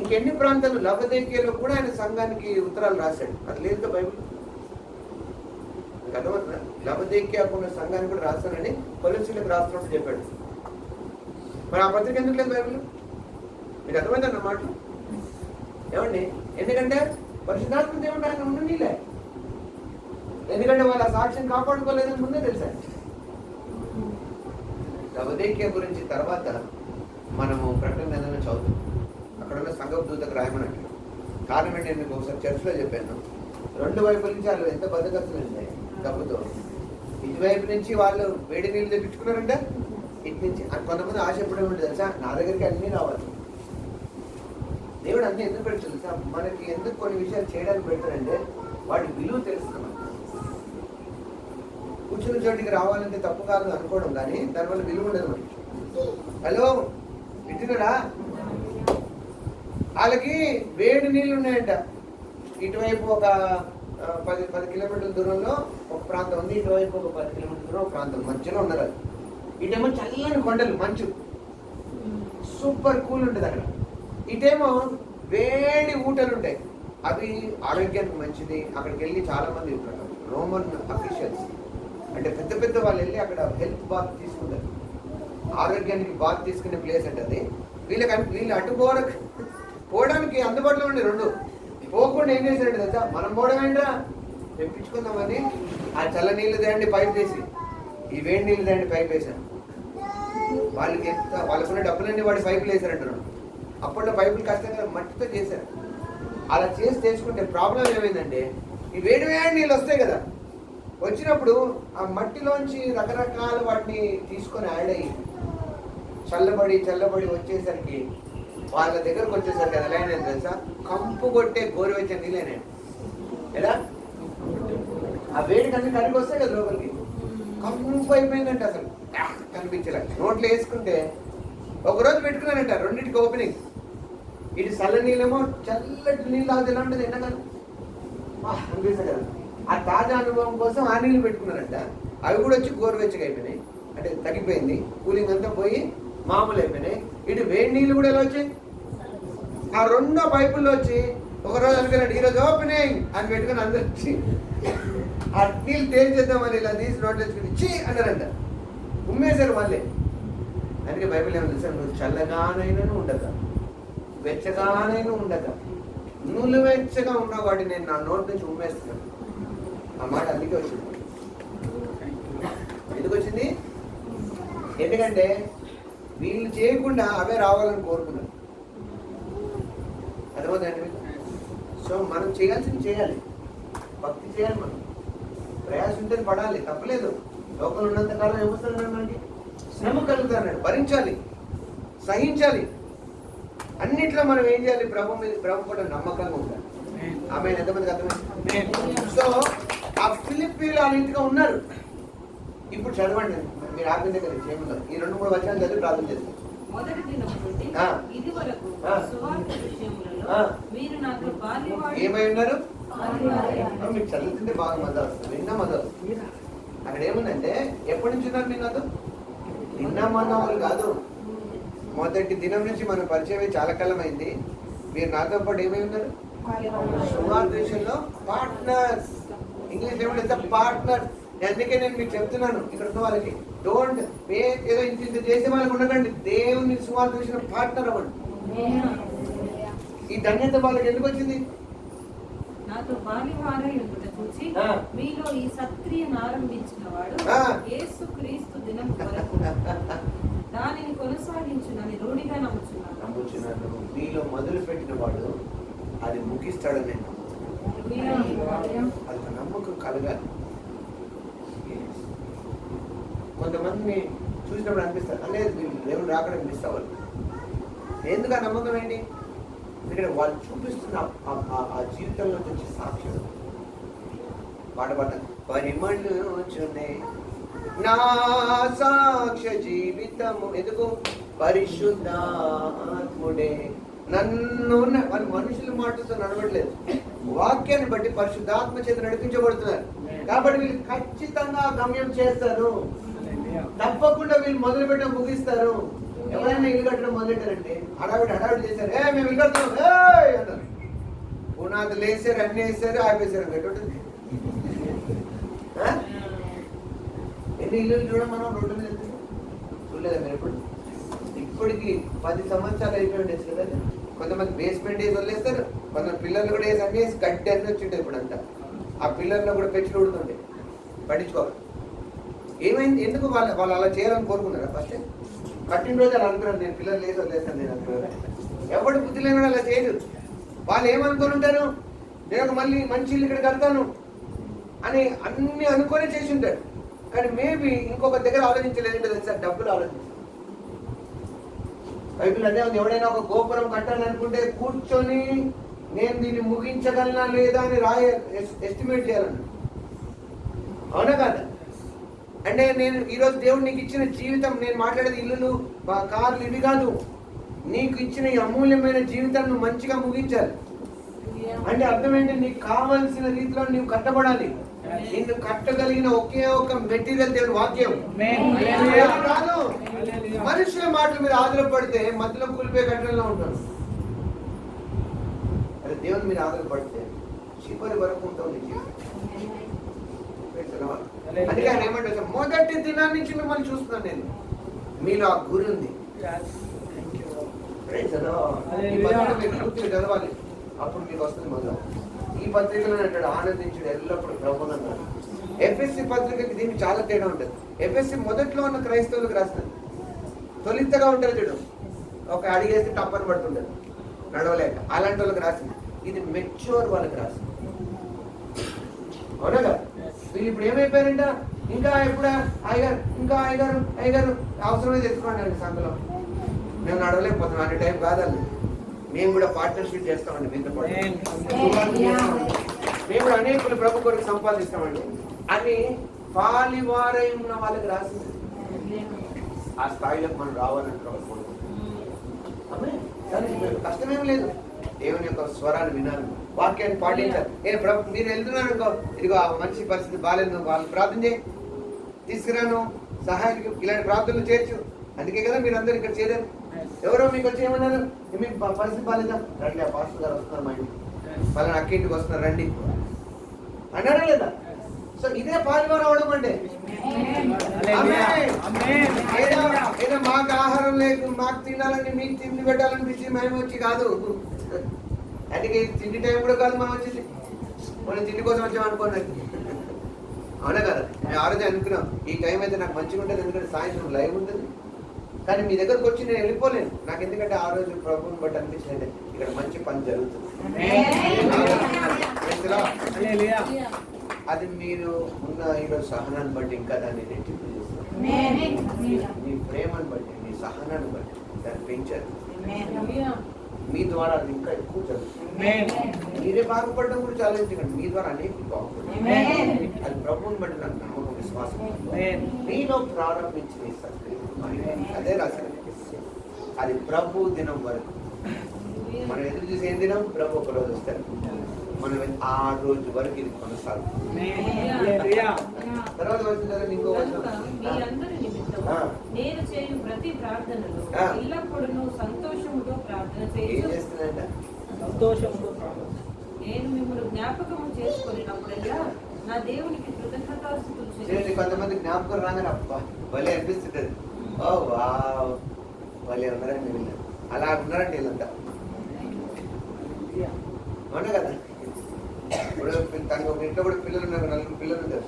ఇంకెన్ని ప్రాంతాలు లవోదికీయలో కూడా ఆయన సంఘానికి ఉత్తరాలు రాశాడు. అది లేదు బైబిల్ అర్థమవుతుందా? లవోదికీయకున్న సంఘానికి కూడా రాస్తానని కొలొస్సీలకు రాస్తున్నట్టు చెప్పాడు. మరి ఆ పత్రిక ఎందుకు లేదు బైబిల్? మీకు అర్థమైంది అన్నమాట. ఏమండి? ఎందుకంటే పరిశుద్ధాత్మ దేవుడు ఆయన ఉండనీలే. ఎందుకంటే వాళ్ళ సాక్ష్యం కాపాడుకోలేదని ముందే తెలుసా. లవోదికీయ గురించి తర్వాత మనము ప్రకటన చదువుతాం. అక్కడ ఉన్న సంఘ దూతకు రాయమన్నట్టు కారణం ఏంటి, నేను ఒకసారి చర్చిలో చెప్పాను, రెండు వైపుల నుంచి వాళ్ళు ఎంత బద్దకస్తులు ఉన్నాయి డబ్బుతో. ఇటువైపు నుంచి వాళ్ళు వేడి నీళ్ళు తెప్పించుకున్నారంట, ఇటు నుంచి కొంతమంది ఆశ ఎప్పుడే ఉంటుంది తెలుసా, నా దగ్గరికి అన్నీ రావాలి. దేవుడు అన్నీ ఎందుకు పెడతాడు తెలుసా, మనకి ఎందుకు కొన్ని విషయాలు చేయడానికి పెడతాడంటే వాడి విలువ తెలుస్తుంది. కూర్చున్న చోటికి రావాలంటే తప్పు కాదు అనుకోవడం, కానీ దానివల్ల విలువ ఉండదు మనకి. హలో వింటున్నారా? వాళ్ళకి వేడి నీళ్ళు ఉన్నాయంట. ఇటువైపు ఒక 10 కిలోమీటర్ల దూరంలో ఒక ప్రాంతం ఉంది, ఇటువైపు ఒక 10 కిలోమీటర్ల దూరం ఒక ప్రాంతం, మధ్యలో ఉన్నారు. ఇటేమో చల్లని కొండలు, మంచు సూపర్ కూల్ ఉంటుంది అక్కడ. ఇటేమో వేడి ఊటలు ఉంటాయి, అవి ఆరోగ్యానికి మంచిది. అక్కడికి వెళ్ళి చాలా మంది రోమన్ అఫీషియల్స్ అంటే పెద్ద పెద్ద వాళ్ళు వెళ్ళి అక్కడ హెల్త్ బాత్ తీసుకుంటారు. ఆరోగ్యానికి బాత్ తీసుకునే ప్లేస్ అంటే అది. వీళ్ళు అటు పోవడానికి అందుబాటులో ఉండే రెండు పోకుండా ఏం చేశారంటే తెలుసా, మనం పోవడం ఏంట్రా తెప్పించుకుందామని ఆ చల్ల నీళ్ళు తేండి పైప్ వేసి, ఈ వేడి నీళ్ళు తేండి పైప్ వేసాను. వాళ్ళకున్న డబ్బులన్నీ వాడి పైపులు వేసారంటున్నాడు. అప్పట్లో పైపులు కష్టంగా మట్టితో చేశారు. అలా చేసి తెచ్చుకుంటే ప్రాబ్లం ఏమైందంటే, ఈ వేడి నీళ్ళు వస్తాయి కదా, వచ్చినప్పుడు ఆ మట్టిలోంచి రకరకాల వాటిని తీసుకొని యాడ్ అయ్యి చల్లబడి వచ్చేసరికి వాళ్ళ దగ్గరకు వచ్చేసరికి అది ఎలా అయినా తెలుసా, కంపు కొట్టే గోరువెచ్చని నీళ్ళైనా. ఎలా ఆ వేడి కరిగి వస్తాయి కదా లోపలికి, కంపు అయిపోయిందంటే అసలు కనిపించలే. నోట్లో వేసుకుంటే ఒకరోజు పెట్టుకున్నానంట, రెండింటికి ఓపెనింగ్. ఇటు చల్ల నీళ్ళేమో చల్లటి నీళ్ళు తాగితే ఎలా ఉంటుంది, ఎండకాలం అనిపిస్తుంది కదా. ఆ తాజా అనుభవం కోసం ఆ నీళ్ళు పెట్టుకున్నారంట. అవి కూడా వచ్చి గోరువెచ్చగా అయిపోయినాయి, అంటే తగ్గిపోయింది, కూలింగ్ అంతా పోయి మామూలు అయిపోయినాయి. ఇటు వేడి నీళ్ళు కూడా ఎలా వచ్చాయి, ఆ రెండో పైపుల్లో వచ్చి ఒకరోజు అనుకున్నాడు ఈరోజు ఓపెనింగ్ అని పెట్టుకుని అందరూ వచ్చి ఆ నీళ్ళు తేల్చేద్దామని ఇలా తీసి నోట్లు తెచ్చుకుని చి అన్నారంట, ఉమ్మేశారు మళ్ళీ. అందుకే బైబిల్ ఏమో తెలుసా, నువ్వు చల్లగానైనా ఉండక వెచ్చగానైనా ఉండక నువ్వు వెచ్చగా ఉన్న వాటిని నేను నా నోటి నుంచి ఉమ్మేస్తున్నాను. ఆ మాట అందుకే వచ్చింది. ఎందుకు వచ్చింది? ఎందుకంటే వీళ్ళు చేయకుండా అవే రావాలని కోరుకున్నారు. అర్థమవుతుందండి? సో మనం చేయాల్సింది చేయాలి, భక్తి చేయాలి, మనం ప్రయాసం ఉంటే పడాలి, తప్పలేదు. లోకంలో ఉన్నంత కాలం ఏమొస్తుంది మనకి, శ్రమ కలుగుతాడు, భరించాలి, సహించాలి. అన్నిట్లో మనం ఏం చేయాలి, ప్రభు కూడా నమ్మకంగా ఉండాలి. ఆమె ఎంతమందికి అర్థమైంది? సో ఆ ఫిలిప్పీలు ఆ రీతిగా ఉన్నారు. ఇప్పుడు చదవండి, మీరు ఆపిన దగ్గర ఏముందో ఈ 2-3 వచనాలు చదివి ప్రార్థన చేస్తారు. మొదటి దినము నుండి ఇదివరకు సువార్త విషయములలో మీరు నాతో బాల్యవాడు ఏమై ఉన్నారు? మీకు చదువుతుంటే బాగా మజా వస్తుంది, విన్నా మజా వస్తుంది. అక్కడ ఏముందంటే ఎప్పటి నుంచి ఉన్నారు మీరు నాతో? నిన్న వాళ్ళు కాదు, మొదటి దినం నుంచి మనం పరిచయం చాలా కాలం అయింది. మీరు నాతో పాటు ఏమై ఉన్నారు? సువార్త విషయంలో పార్ట్నర్స్. ఇంగ్లీష్ ఏమంటే పార్ట్నర్. అందుకే నేను మీకు చెప్తున్నాను, ఇక్కడ ఉన్న వాళ్ళకి డోంట్ ఏదో ఇంత చేసే వాళ్ళకి ఉండకండి, దేవుని సువార్త విషయంలో పార్ట్నర్ అవ్వండి. ఈ ధన్యత వాళ్ళకి ఎందుకు వచ్చింది? నాతో బాల్యవారై ఉండుట చూచి మీలో ఈ సత్క్రియను ఆరంభించిన వాడు యేసుక్రీస్తు దినం వరకు దానిని కొనసాగించునని రూఢిగా నమ్ముచున్నాను. మీలో మొదలు పెట్టిన వాడు అది ముగిస్తాడని అది నమ్మకం కలగాలి. కొంతమందిని చూసినప్పుడు అనిపిస్తారు, అనేది దేవుడు రాకడం మిస్ అవ్వాలి. ఎందుకు ఆ నమ్మకం ఏంటి? ఎందుకంటే వాళ్ళు చూపిస్తున్న ఆ జీవితంలో వచ్చే సాక్ష్యం. పాట పరిమళుచునే నా సాక్ష్య జీవితము. ఎందుకు? పరిశుద్ధాత్ముడే నన్ను. వాళ్ళు మనుషుల మాటతో నడవట్లేదు, వాక్యాన్ని బట్టి పరిశుద్ధాత్మ చేత నడిపించబడుతున్నారు. కాబట్టి వీళ్ళు ఖచ్చితంగా గమ్యం చేస్తారు, తప్పకుండా వీళ్ళు మొదలు పెట్టడం ముగిస్తారు. ఎవరైనా ఇల్లు కట్టడం మొదలెట్టారంటే హడావిడి చేశారు, మేము ఇల్లు కడుతున్నాం అన్నారు. పునాదులు వేసారు, అన్ని వేసారు, ఆపేశారు. ఎటువంటి ఎన్ని ఇల్లు చూడడం మనం రోడ్డు మీద చూడలేదా మీరు? ఎప్పుడు ఇప్పటికి 10 సంవత్సరాలు అయిపోయి కదా. కొంతమంది బేస్మెంట్ వేసి వదిలేస్తారు, కొంతమంది పిల్లర్లు కూడా వేసి అన్ని వేసి గడ్డి అన్ని వచ్చింటాయి. ఇప్పుడు అంతా ఆ పిల్లర్లో కూడా పెంచులు ఉడుతుంటాయి, పట్టించుకోవాలి. ఏమైంది? ఎందుకు వాళ్ళు అలా చేయాలని కోరుకున్నారా? ఫస్ట్ కట్టిన రోజు అలా అనుకున్నారు, నేను పిల్లర్లు వేసి వదిలేస్తాను నేను అనుకున్నారు. ఎవడు బుద్ధి లేని అలా చేయదు. వాళ్ళు ఏమనుకొని ఉంటారు, నేను ఒక మళ్ళీ మంచి ఇల్లు ఇక్కడ కడతాను అని అన్ని అనుకొని చేసి ఉంటాడు. కానీ మేబీ ఇంకొక దగ్గర ఆలోచించలేదంటే తెలుసా, డబ్బులు ఆలోచించారు. బైబిల్ అదే ఉంది, ఎవడైనా ఒక గోపురం కట్టాలనుకుంటే కూర్చొని నేను దీన్ని ముగించగలనా లేదా అని ఎస్టిమేట్ చేయాలన్న. అవునా కాదా? అంటే నేను ఈరోజు దేవుడు నీకు ఇచ్చిన జీవితం, నేను మాట్లాడేది ఇల్లులు కార్లు ఇవి కాదు, నీకు ఇచ్చిన ఈ అమూల్యమైన జీవితాన్ని నువ్వు మంచిగా ముగించాలి. అంటే అర్థం ఏంటి, నీకు కావలసిన రీతిలో నువ్వు కట్టబడాలి. నిన్ను కట్టగలిగిన ఒకే ఒక మెటీరియల్ దేవుని వాక్యం కాదు. మనుషుల మాటల మీద ఆధారపడితే మధ్యలో కూలిపోయే కట్టడంలో ఉంటాను. అదే దేవుని మీద ఆధారపడితే చివరి వరకు ఉంటుంది. అందుకే ఆయన ఏమంటారు, మొదటి దినాన్ని నుంచి మిమ్మల్ని చూస్తున్నాను నేను, మీలో ఆ గురి ఉంది. మీరు పూర్తిగా చదవాలి, అప్పుడు మీకు వస్తుంది మొదలు. ఈ పత్రికలో అంటాడు, ఆనందించుడు ఎల్లప్పుడు ప్రభువును అన్నాడు. ఎఫ్ఎస్సి పత్రికకి దీనికి చాలా తేడా ఉంటుంది. ఎఫ్ఎస్సి మొదట్లో ఉన్న క్రైస్తవులకు రాస్తుంది, తొలితగా ఉంటారు చూడు, ఒక అడిగేస్తే టప్పని పడుతుంటారు నడవలేక, అలాంటి వాళ్ళకి రాసింది. ఇది మెచ్యూర్ వాళ్ళకి రాసింది. అవునా కదా? వీళ్ళు ఇప్పుడు ఏమైపోయారంట, ఇంకా ఎప్పుడా అయ్యగారు, ఇంకా అయ్యగారు అవసరమైతే తెచ్చుకోండి సంఘలో, మేము నడవలేకపోతున్నాం అనే టైం కాదండి. మేము కూడా పార్ట్నర్షిప్ చేస్తామండి, మీతో పాటు మేము కూడా అనేకులు ప్రభు కొరకు సంపాదిస్తామండి అని పాలివారై ఉన్న వాళ్ళకి రాసింది. ఆ స్థాయిలోకి మనం రావాలంటే కష్టమేం లేదు. దేవుని యొక్క స్వరాన్ని వినాలి, వాక్యాన్ని పాటించాలి. నేను ప్రభు మీరు వెళ్తున్నాను అనుకో, ఇదిగో ఆ మనిషి పరిస్థితి బాగాలేదు, వాళ్ళు ప్రార్థన చేయి, తీసుకురాను సహాయానికి, ఇలాంటి ప్రార్థనలు చేర్చు. అందుకే కదా మీరు అందరూ ఇక్కడ చేరారు. ఎవరో మీకు వచ్చి ఏమన్నారు, మీకు పరిస్థితి బాగాలేదా, రండి ఆ పాస్టర్ గారు వస్తున్నారు మా ఇంటికి, వాళ్ళని అక్కింటికి వస్తున్నారు రండి అన్నారా లేదా? సో ఇదే పాలివారం అవడం అంటే. ఏదో మాకు ఆహారం లేదు, మాకు తినాలని, మీకు తిండి పెట్టాలనిపించి మేము వచ్చి కాదు. అందుకే తిండి టైం కూడా కాదు మనం వచ్చేసి, మనం తిండి కోసం వచ్చాం అనుకోండి. అవునా కదా? మేము ఆ రోజు అనుకున్నాం ఈ టైం అయితే నాకు మంచిగా ఉంటుంది, ఎందుకంటే సాయంత్రం లైవ్ ఉంటుంది. కానీ మీ దగ్గరకు వచ్చి నేను వెళ్ళిపోలేను, నాకు ఎందుకంటే ఆ రోజు ప్రభువుని బట్టి అనిపించింది ఇక్కడ మంచి పని జరుగుతుంది. అది మీరు ఉన్న ఈరోజు సహనాన్ని బట్టి ఇంకా దాన్ని రెట్టింపు చేస్తారు. మీ ప్రేమను బట్టి, మీ సహనాన్ని బట్టి దాన్ని పెంచారు. మీ ద్వారా అది ఇంకా ఎక్కువ జరుగుతుంది. మీరే బాగుపడడం కూడా చాలా ఎందుకంటే మీ ద్వారా అనేకులు బాగుపడతారు. అది ప్రభువుని బట్టి నాకు నమ్మకం, విశ్వాసం. మీలో ప్రారంభించిన అదే రాశారు, అది ప్రభు దినం వరకు. మనం ఎదురు చూసి ఏం దినం, ప్రభు ఒక రోజు వస్తారు, మనం ఆ రోజు వరకు ఇది కొనసాగుతుంది. తర్వాత వచ్చిన ఇంకో నేను చేయు ప్రతి ప్రార్థనలో ఎల్లప్పుడూ సంతోషముతో ప్రార్థన చేస్తుందంట. నేను మిమ్మల్ని జ్ఞాపకము చేసుకున్నప్పుడల్లా నా దేవునికి కృతజ్ఞతాస్తుతులు. కొంతమంది జ్ఞాపకం రాగానే అబ్బా భలే అనిపిస్తుంటది, ఓ వా భలే ఉన్నారండి వీళ్ళు, అలా ఉన్నారండి వీళ్ళంతా. అవునా కదా? ఇప్పుడు తనకు ఒక ఇంట్లో కూడా పిల్లలు ఉన్నారు, 4 పిల్లలు ఉంటారు.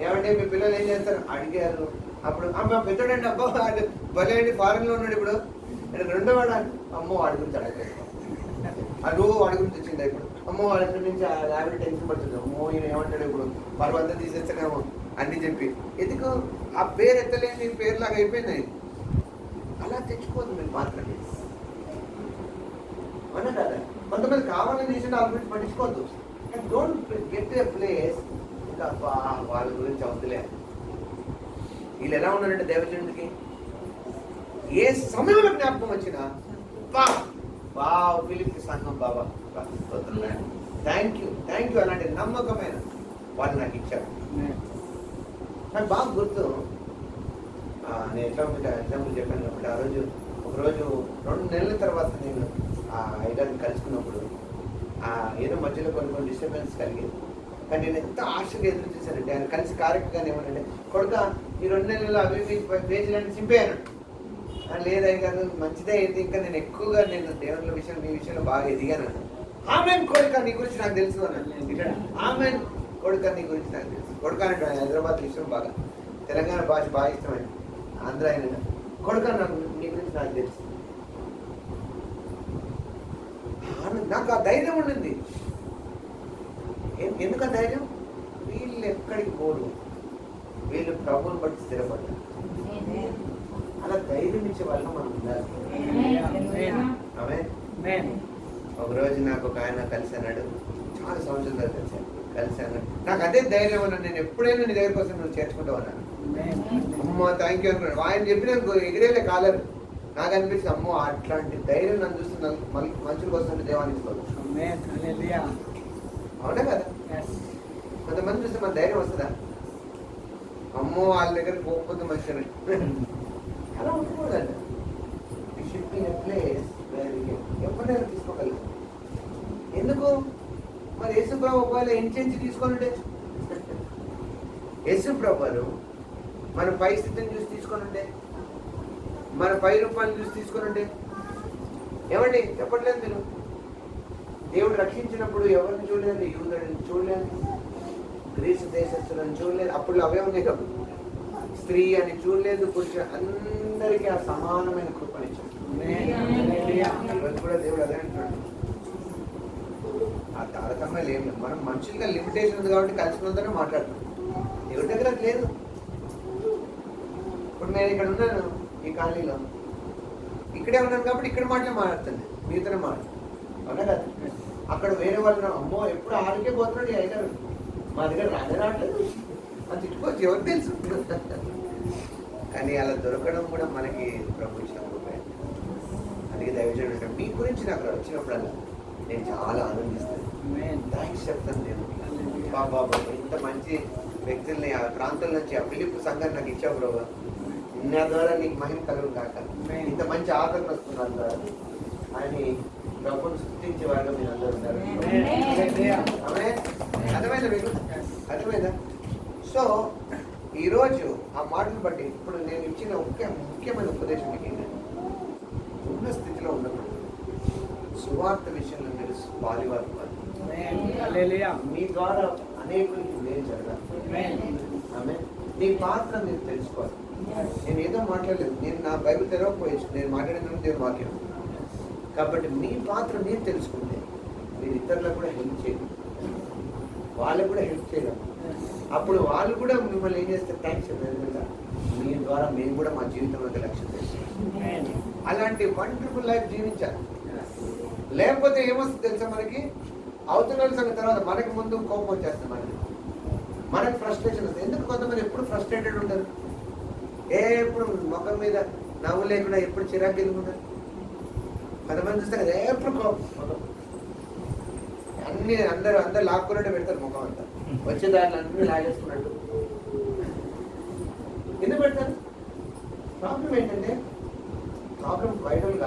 ఏమంటే మీ పిల్లలు ఏం చేస్తారు అడిగారు, అప్పుడు అమ్మ పెద్దడండి, అబ్బా భలే అండి ఫారెన్ లో ఉన్నాడు, ఇప్పుడు రెండో వాడు అమ్మో వాడి గురించి అడగలేదు, అది వాడి గురించి వచ్చింది. ఇప్పుడు అమ్మో వాడి నుంచి ఆవిడ టెన్షన్ పడుతుంది, అమ్మో ఈయన ఏమంటాడు ఇప్పుడు, పరువంతా తీసేస్తానేమో అన్ని చెప్పి, ఎందుకు ఆ పేరు ఎత్తలేని పేరులాగా అయిపోయింది. అది అలా తెచ్చుకోవద్దు మీరు మాత్రమే. అవునా కదా? కొంతమంది కావాలని చేసిన వాళ్ళ గురించి పట్టించుకోవద్దు. డోంట్ గెట్ ఎ ప్లేస్ ఇంకా వాళ్ళ గురించి అవుతులే. వీళ్ళు ఎలా ఉన్నారంటే దేవజనుడికి ఏ సమయంలో జ్ఞాపకం వచ్చినా ఫిలిప్ సంఘం బాబా థ్యాంక్ యూ అలాంటి నమ్మకమైన వాళ్ళు నాకు ఇచ్చారు. నాకు బాగా గుర్తు, నేను ఎట్లా ఎగ్జాంపుల్ చెప్పాను కాబట్టి, ఆ రోజు ఒకరోజు 2 నెలల తర్వాత నేను ఆ ఐదారిని కలుసుకున్నప్పుడు ఏదో మధ్యలో కొన్ని డిస్టర్బెన్స్ కలిగింది. కానీ నేను ఎంత ఆశగా ఎదురు చూశానంటే, ఆయన కలిసి కార్యక్రమంగా ఏమనంటే, కొడుక ఈ 2 నెలల్లో అవి పేజీలన్నీ చింపేయాను. లేదయ్య గారు మంచిదే అయింది, ఇంకా నేను ఎక్కువగా దేవుళ్ళ విషయం మీ విషయంలో బాగా ఎదిగాను. ఆమెన్ కొడుక నీ గురించి నాకు తెలుసు అన్నాను. ఆమెన్ కొడుక నీ గురించి నాకు తెలుసు. కొడుక అంటే హైదరాబాద్ విషయం బాగా, తెలంగాణ భాష బాగా ఇష్టమైంది, ఆంధ్ర అయినా కొడుక నాకు నీ గురించి నాకు తెలుసు. ఆనందం నాకు ఆ ధైర్యం ఉండింది. ఎందుకు ఆ ధైర్యం? వీళ్ళు ఎక్కడికి పోరు, వీళ్ళు ప్రభువుని బట్టి స్థిరపడ్డారు. అలా ధైర్యం ఇచ్చే వాళ్ళం మనం ఉండాలి. ఒకరోజు నాకు ఒక ఆయన కలిసాడు, చాలా సంవత్సరాలు కలిసాను. నాకు అదే ధైర్యం అన్నాడు, నేను ఎప్పుడైనా నీ దగ్గర కోసం నువ్వు చేర్చుకుంటావు అన్నాను. అమ్మ థ్యాంక్ యూ అనుకున్నాడు. ఆయన చెప్పిన ఎగిరేలే కాలరు. నాకు అనిపించింది, అమ్మో అట్లాంటి ధైర్యం నన్ను చూస్తే మనుషుల కోసం దేవానికి అవునా కదా? కొంతమంది చూస్తే మన ధైర్యం వస్తుందా? అమ్మో వాళ్ళ దగ్గర పోకపోతే మంచిగా అలా ఉండకూడదండి. ఎప్పుడైనా తీసుకోగలరు. ఎందుకు మరి యేసుప్రభు ఒకవేళ ఎంచి తీసుకొని యేసుప్రభు మన పరిస్థితిని చూసి తీసుకొని మన పై రూపాయలు చూసి తీసుకొని ఏమండి చెప్పట్లేదు మీరు? దేవుడు రక్షించినప్పుడు ఎవరిని చూడలేదు, యూదులను చూడలేదు, గ్రీసు దేశస్తులను చూడలేదు. అప్పుడు అవే ఉన్నాయి కదా, స్త్రీ అని చూడలేదు, పురుషుడు, అందరికీ ఆ సమానమైన కృపనిచ్చాడు. కూడా దేవుడు అదే అంటున్నాడు. ఆ తారతమ్యాలు ఏం లేదు. మనం మనుషులుగా లిమిటేషన్ ఉంది కాబట్టి కలిసినంతనే మాట్లాడుతున్నాం. దేవుడి దగ్గర లేదు. ఇప్పుడు నేను ఇక్కడ ఉన్నాను, ఈ కాలనీలో ఇక్కడే ఉన్నాను కాబట్టి ఇక్కడ మాట్లాడుతుంది, మీతోనే మాట్లాడు. అవునా కదా? అక్కడ వేరే వాళ్ళు అమ్మో ఎప్పుడు ఆడికే పోతున్నాడు అయినారు, మా దగ్గర రావట్లేదు అని తిట్టుకోవచ్చు, ఎవరు తెలుసు. కానీ అలా దొరకడం కూడా మనకి ప్రభు ఇష్టం. అందుకే దయచేసి మీ గురించి నాకు వచ్చినప్పుడల్లా నేను చాలా ఆనందిస్తాను, థ్యాంక్స్ చెప్తాను. నేను బాబా ఇంత మంచి వ్యక్తుల్ని ఆ ప్రాంతం నుంచి ఆ ఫిలిప్ సంఘాన్ని నాకు ఇచ్చావు ప్రభు, నా ద్వారా నీకు మహిమ కలుగు కాక. ఇంత మంచి ఆదరణ వస్తున్నారు ద్వారా అని ప్రభుని సృష్టించే వారిగా మీరు అందరూ ఉన్నారు. అర్థమైందా మీకు? అర్థమైందా? సో ఈరోజు ఆ మాటలు బట్టి ఇప్పుడు నేను ఇచ్చిన ముఖ్యమైన ఉపదేశం మీకు ఏంటంటే, ఉన్న స్థితిలో ఉండకూడదు. సువార్త విషయంలో మీరు పాలివారు. మీ ద్వారా అనేకులకి మేలు జరగాలి. ఆమె మీ పాత్ర మీరు తెలుసుకోవాలి. నేను ఏదో మాట్లాడలేదు, నేను నా బైబిల్ తెరవకపోవచ్చు, నేను మాట్లాడిన దేవుని వాక్యం. కాబట్టి మీ పాత్ర మీరు తెలుసుకుంటే మీరు ఇతరులకు కూడా హెల్ప్ చేయండి, వాళ్ళకు కూడా హెల్ప్ చేయగలరు. అప్పుడు వాళ్ళు కూడా మిమ్మల్ని ఏం చేస్తారు, థ్యాంక్స్ చెప్పారు, మీ ద్వారా మేము కూడా మా జీవితంలోకి లక్ష్యం చేస్తాం. అలాంటి వండర్ఫుల్ లైఫ్ జీవించాలి. లేకపోతే ఏమొస్తుంది తెలుసా, మనకి అవతల సంగతి తర్వాత మనకి ముందు కోపం వచ్చేస్తాం, మనకి ఫ్రస్ట్రేషన్ వస్తుంది. ఎందుకు కొంతమంది ఎప్పుడు ఫ్రస్ట్రేటెడ్ ఉంటారు, ఎప్పుడు ముఖం మీద నవ్వు లేకుండా ఎప్పుడు చిరాకు ఎదుగుంటారు. కొంతమంది చూస్తారు కదా ఎప్పుడు కోపం, అన్ని అందరు లాక్కున్నట్టు పెడతారు ముఖం అంతా, వచ్చే దారిలో అన్ని లాగేసుకున్నట్టు. ఎందుకు పెడతారు? ప్రాబ్లం ఏంటంటే ప్రాబ్లం బయట కాదు.